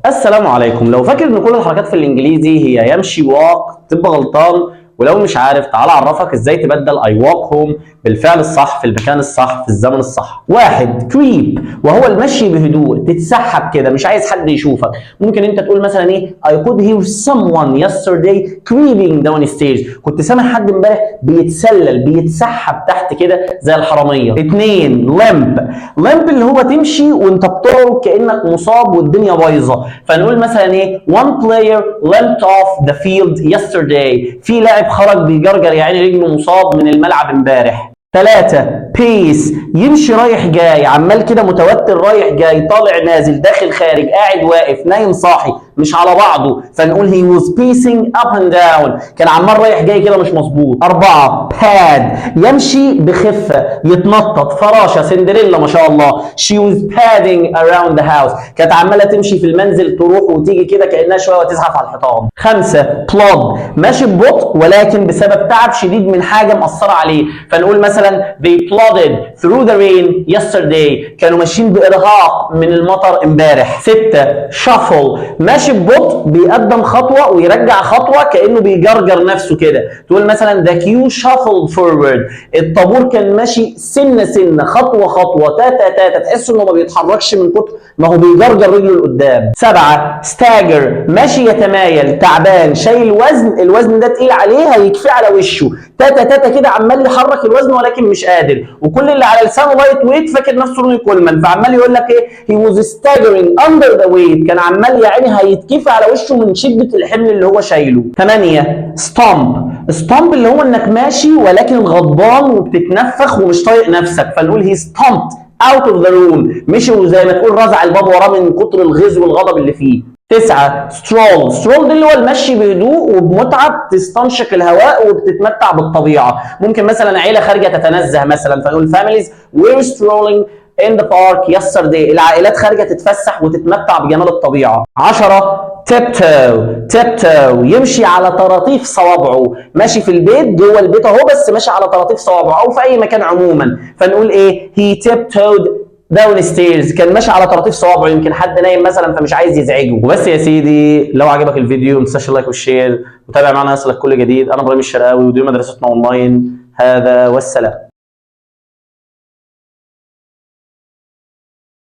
السلام عليكم. لو فاكر ان كل الحركات في الانجليزي هي يمشي walk تبقى غلطان، ولو مش عارف تعال اعرفك ازاي تبدل I walk home بالفعل الصح في المكان الصح في الزمن الصح. واحد creep وهو المشي بهدوء، تتسحب كده مش عايز حد يشوفك. ممكن انت تقول مثلا ايه I could hear someone yesterday creeping down stairs، كنت سامع حد امبارح بيتسلل بيتسحب تحت كده زي الحراميه. اتنين limp اللي هو تمشي وانت بتعرج كانك مصاب والدنيا بايظه، فنقول مثلا ايه one player limped off the field yesterday، في لاعب خرج بيجرجر يعني رجله مصاب من الملعب امبارح. 3 بيس يمشي رايح جاي، عمال كده متوتر رايح جاي طالع نازل داخل خارج قاعد واقف نايم صاحي مش على بعضه، فنقول he was pacing up and down، كان عمال رايح جاي كده مش مظبوط. 4 باد يمشي بخفه يتنطط، فراشه سندريلا ما شاء الله she was padding around the house، كانت عماله تمشي في المنزل تروح وتيجي كده كانها شويه وتزحف على الحيطان. 5 plod ماشي ببطء ولكن بسبب تعب شديد من حاجه مأثره عليه، فنقول مثلا they plodded through the rain yesterday، كانوا ماشيين بإرهاق من المطر امبارح. 6 shuffle ماشي ببطء بيقدم خطوة ويرجع خطوة كأنه بيجرجر نفسه كده، تقول مثلا the queue shuffled forward، الطابور كان ماشي سنة سنة خطوة خطوة تاتا تاتا، تحس انه ما بيتحركش من كتر ما هو بيجرجر رجله لقدام. 7 stagger ماشي يتمايل تعبان شايل وزن، الوزن ده تقيل عليه هيكفيه على وشه تاتا تاتا كده عمال يحرك الوزن ولكن مش قادر، وكل اللي على لسانه لايت ويت فاكر نفسه روني كولمان، فعمال يقول لك ايه he was staggering under the weight، كان عمال يعني هيتكفي على وشه من شده الحمل اللي هو شايله. 8 stomp اللي هو انك ماشي ولكن غضبان وبتتنفخ ومش طايق نفسك، فنقول he stomped out of the room، مشي وزي ما تقول رزع الباب وراه من كتر الغيظ والغضب اللي فيه. 9 stroll ده اللي هو المشي بهدوء وبمتعه بتستنشق الهواء وبتتمتع بالطبيعه، ممكن مثلا عيله خارجه تتنزه مثلا فنقول families were strolling in the park yesterday، العائلات خارجه تتفسح وتتمتع بجمال الطبيعه. 10 tiptoe يمشي على طراطيف صوابعه، ماشي في البيت جوه البيت اهو بس ماشي على طراطيف صوابعه او في اي مكان عموما، فنقول ايه he tiptoed داون ستيرز، كان ماشي على طراطيف صوابعه، يمكن حد نايم مثلا فمش عايز يزعجه. وبس يا سيدي، لو عجبك الفيديو ما تنساش اللايك والشير وتابع معنا يصلك كل جديد. انا ابراهيم الشرقاوي ودي مدرستنا اونلاين، هذا والسلام.